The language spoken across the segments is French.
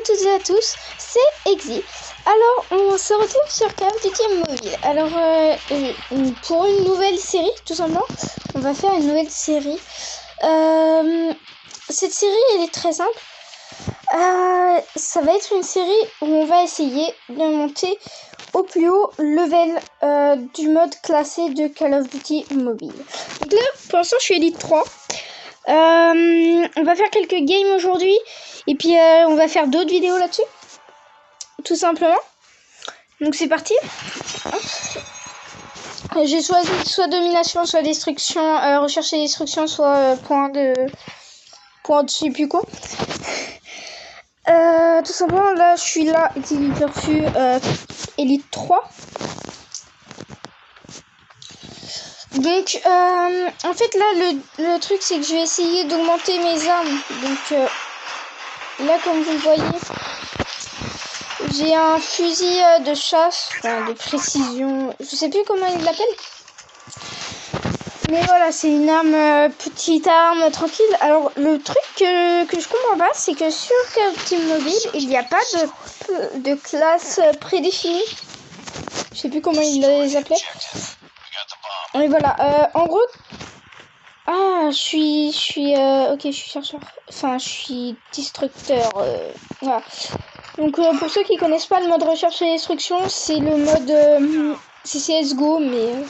à toutes et à tous, c'est Exi. Alors, on se retrouve sur Call of Duty Mobile. Alors, pour une nouvelle série, tout simplement, on va faire une nouvelle série. Cette série, elle est très simple. Ça va être une série où on va essayer de monter au plus haut level du mode classé de Call of Duty Mobile. Donc là, pour l'instant, je suis Elite 3. On va faire quelques games aujourd'hui et puis on va faire d'autres vidéos là-dessus, tout simplement. Donc c'est parti. J'ai choisi soit domination, soit destruction, recherche et destruction, soit point de je sais plus quoi. Tout simplement, là je suis là, Perfus Elite 3. Donc en fait là le truc c'est que je vais essayer d'augmenter mes armes. Donc là comme vous le voyez, j'ai un fusil de chasse, enfin de précision, je sais plus comment il l'appelle. Mais voilà, c'est une arme, petite arme tranquille. Alors le truc que je comprends pas, c'est que sur Call of Duty Mobile, il n'y a pas de classe prédéfinie. Je sais plus comment il les appelait. Et voilà, en gros, je suis ok, je suis chercheur, enfin je suis destructeur, voilà. Donc pour ceux qui connaissent pas le mode recherche et destruction, c'est le mode c'est CSGO, mais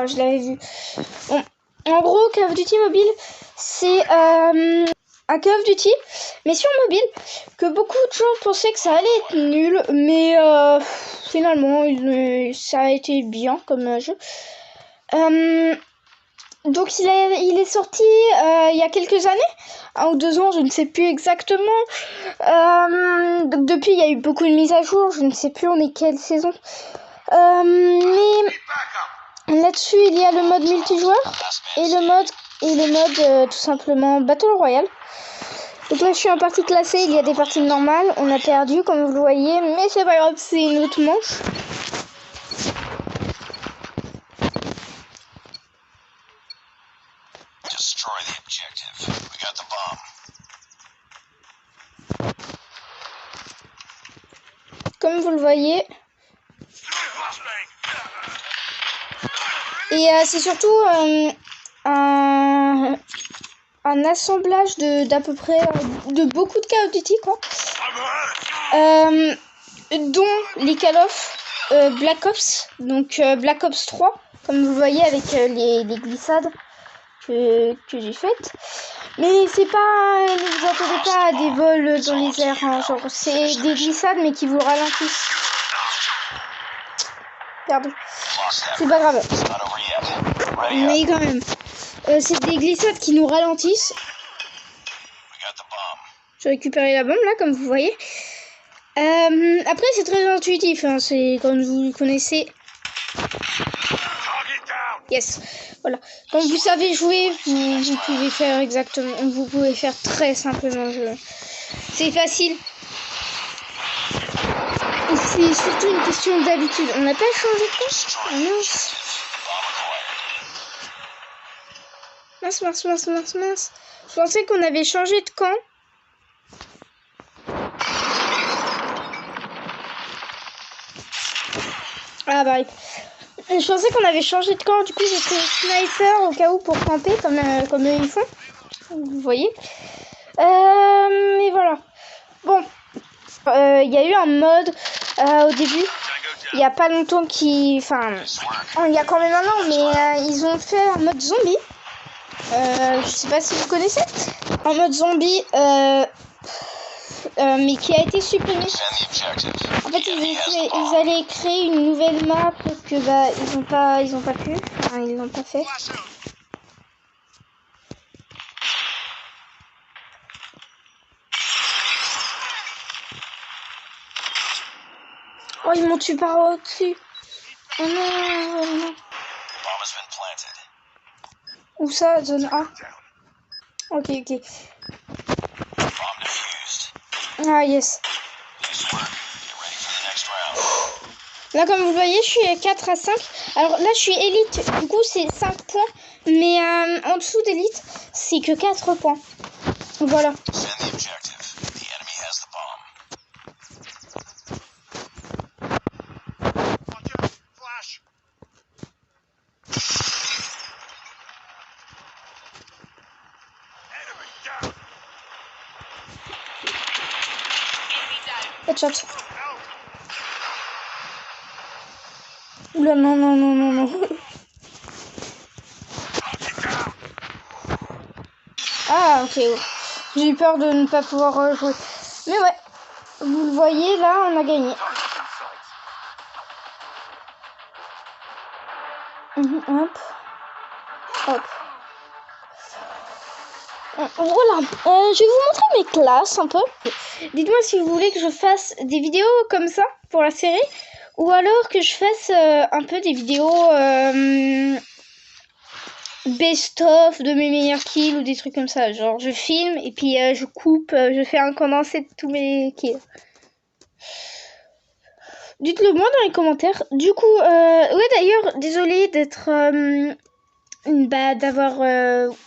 je l'avais vu. Bon, en gros, Call of Duty Mobile, c'est un Call of Duty, mais sur mobile, que beaucoup de gens pensaient que ça allait être nul, mais finalement, ça a été bien comme jeu. Donc il est sorti il y a quelques années, 1 ou 2 ans, je ne sais plus exactement. Donc depuis, il y a eu beaucoup de mises à jour, je ne sais plus on est quelle saison. Mais là-dessus, il y a le mode multijoueur et le mode tout simplement Battle Royale. Donc là, je suis en partie classée, il y a des parties normales, on a perdu comme vous le voyez, mais c'est pas grave, c'est une autre manche. Comme vous le voyez. Et c'est surtout un assemblage d'à peu près de beaucoup de Call of Duty, quoi. Dont les Call of Black Ops, donc Black Ops 3, comme vous voyez avec les glissades que j'ai faites. Mais c'est pas, ne vous attendez pas à des vols dans les airs, hein, genre c'est des glissades mais qui vous ralentissent. Pardon, c'est pas grave. Mais quand même, c'est des glissades qui nous ralentissent. J'ai récupéré la bombe là, comme vous voyez. Après c'est très intuitif, hein, c'est comme vous le connaissez. Yes, voilà. Quand vous savez jouer, vous pouvez faire exactement, vous pouvez faire très simplement. C'est facile. C'est surtout une question d'habitude. On n'a pas changé de camp. Oh, mince. Mince. Je pensais qu'on avait changé de camp. Ah bah je pensais qu'on avait changé de camp, du coup j'ai pris sniper au cas où pour camper comme eux ils font. Vous voyez. Mais voilà. Bon. Il y a eu un mode au début. Il n'y a pas longtemps il y a quand même un an, mais ils ont fait un mode zombie. Je sais pas si vous connaissez. Un mode zombie mais qui a été supprimé. En fait, ils allaient créer une nouvelle map que ils ont pas pu. Enfin, ils l'ont pas fait. Oh, ils m'ont tué par au-dessus. Oh non. Où ça, zone A? Ok. Ah yes. Là, comme vous le voyez, je suis à 4 à 5. Alors là, je suis élite. Du coup, c'est 5 points. Mais en dessous d'élite, c'est que 4 points. Voilà. Headshot. Oula, non, non, non, non, non. Ah, ok. J'ai eu peur de ne pas pouvoir jouer. Mais ouais, vous le voyez, là, on a gagné. Hop. Hop. Voilà. Je vais vous montrer mes classes un peu. Dites-moi si vous voulez que je fasse des vidéos comme ça pour la série. Ou alors que je fasse un peu des vidéos best-of de mes meilleurs kills ou des trucs comme ça. Genre je filme et puis je coupe, je fais un condensé de tous mes kills. Dites-le moi dans les commentaires. Du coup, ouais d'ailleurs, désolée d'être... d'avoir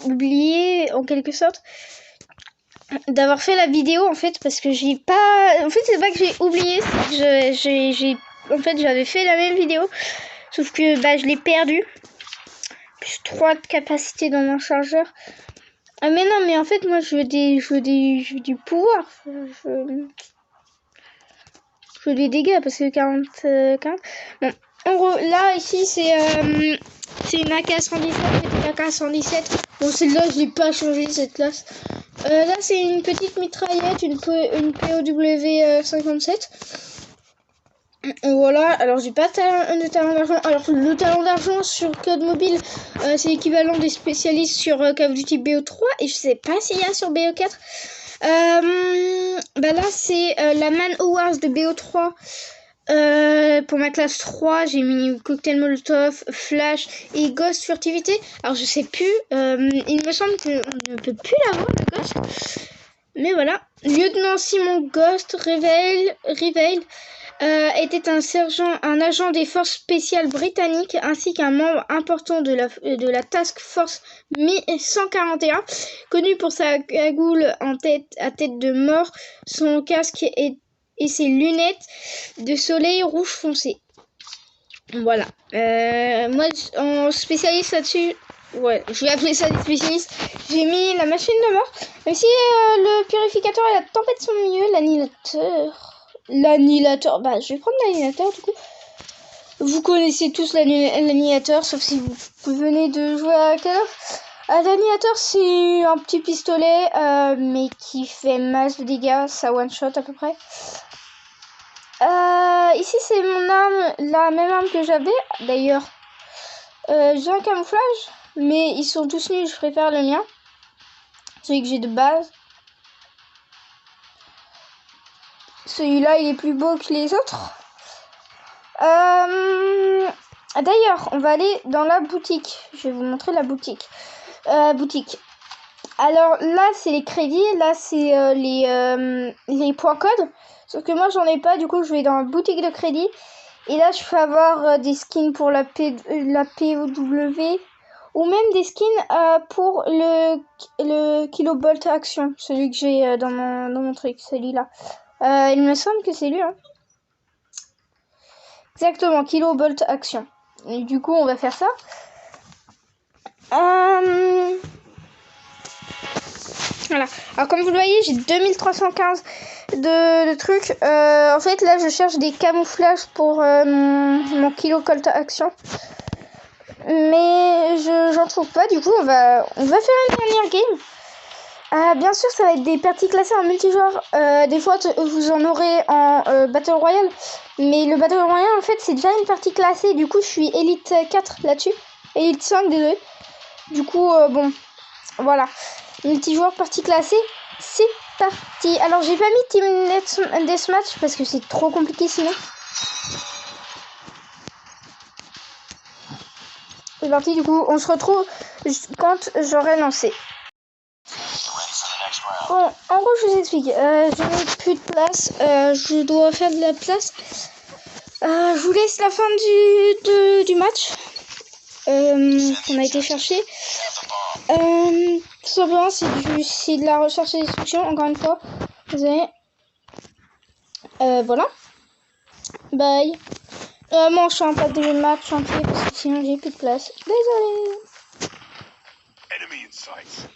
oublié en quelque sorte d'avoir fait la vidéo en fait parce que j'ai pas... En fait c'est pas que j'ai oublié, c'est que en fait j'avais fait la même vidéo sauf que je l'ai perdue. Plus 3 de capacité dans mon chargeur. Ah mais non mais en fait moi je veux du pouvoir. Je veux des dégâts parce que 40... Bon, en gros là ici c'est une AK-117 et une AK-117. Bon celle-là je l'ai pas changé cette classe. Là c'est une petite mitraillette, une POW 57. Voilà, alors j'ai pas de talent d'argent. Alors le talent d'argent sur Code Mobile, c'est l'équivalent des spécialistes sur Call of Duty BO3 et je sais pas s'il y a sur BO4. Là c'est la Man Awards de BO3. Pour ma classe 3, j'ai mis cocktail molotov, flash et ghost furtivité. Alors je sais plus, il me semble qu'on ne peut plus l'avoir le ghost. Mais voilà, lieutenant Simon Ghost Reveil était un agent des forces spéciales britanniques ainsi qu'un membre important de la Task Force 141, connu pour sa cagoule à tête de mort, son casque et ses lunettes de soleil rouge foncé. Voilà. Moi, en spécialiste là-dessus, ouais, je vais appeler ça des spécialistes. J'ai mis la machine de mort. Même si le purificateur et la tempête sont mieux, l'annihilateur, je vais prendre l'annihilateur du coup. Vous connaissez tous l'annihilateur, sauf si vous venez de jouer à Call of. L'annihilateur, c'est un petit pistolet, mais qui fait masse de dégâts, ça one shot à peu près. Ici c'est mon arme, la même arme que j'avais. D'ailleurs, j'ai un camouflage, mais ils sont tous nuls, je préfère le mien. Celui que j'ai de base. Celui-là, il est plus beau que les autres. D'ailleurs, on va aller dans la boutique. Je vais vous montrer la boutique. Boutique. Alors là, c'est les crédits. Là, c'est les points codes. Sauf que moi, j'en ai pas. Du coup, je vais dans la boutique de crédit. Et là, je peux avoir des skins pour la POW. Ou même des skins pour le Kilobolt Action. Celui que j'ai dans mon truc. Celui-là. Il me semble que c'est lui. Hein. Exactement, Kilobolt Action. Et du coup, on va faire ça. Voilà. Alors, comme vous le voyez, j'ai 2315 de trucs. En fait, là, je cherche des camouflages pour mon Kilobolt Action. Mais j'en trouve pas. Du coup, on va faire une dernière game. Bien sûr, ça va être des parties classées en multijoueur. Des fois, vous en aurez en Battle Royale. Mais le Battle Royale, en fait, c'est déjà une partie classée. Du coup, je suis Elite 4 là-dessus. Elite 5, désolé. Du coup, bon, voilà. Multijoueur, partie classée, c'est parti. Alors, j'ai pas mis Team Deathmatch parce que c'est trop compliqué sinon. C'est parti, du coup, on se retrouve quand j'aurai lancé. Bon, en gros, je vous explique. Je n'ai plus de place. Je dois faire de la place. Je vous laisse la fin du match qu'on a été chercher. Tout simplement, c'est de la recherche et destruction, encore une fois. Désolé. Voilà. Bye. Moi, je suis un pas de match entier parce que sinon j'ai plus de place. Désolé. Enemy in sight.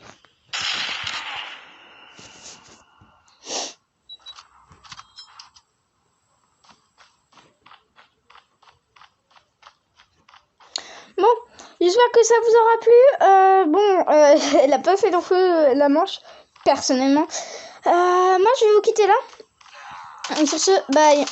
Bon, j'espère que ça vous aura plu. Elle a pas fait long feu la manche, personnellement. Moi, je vais vous quitter là. Et sur ce, bye.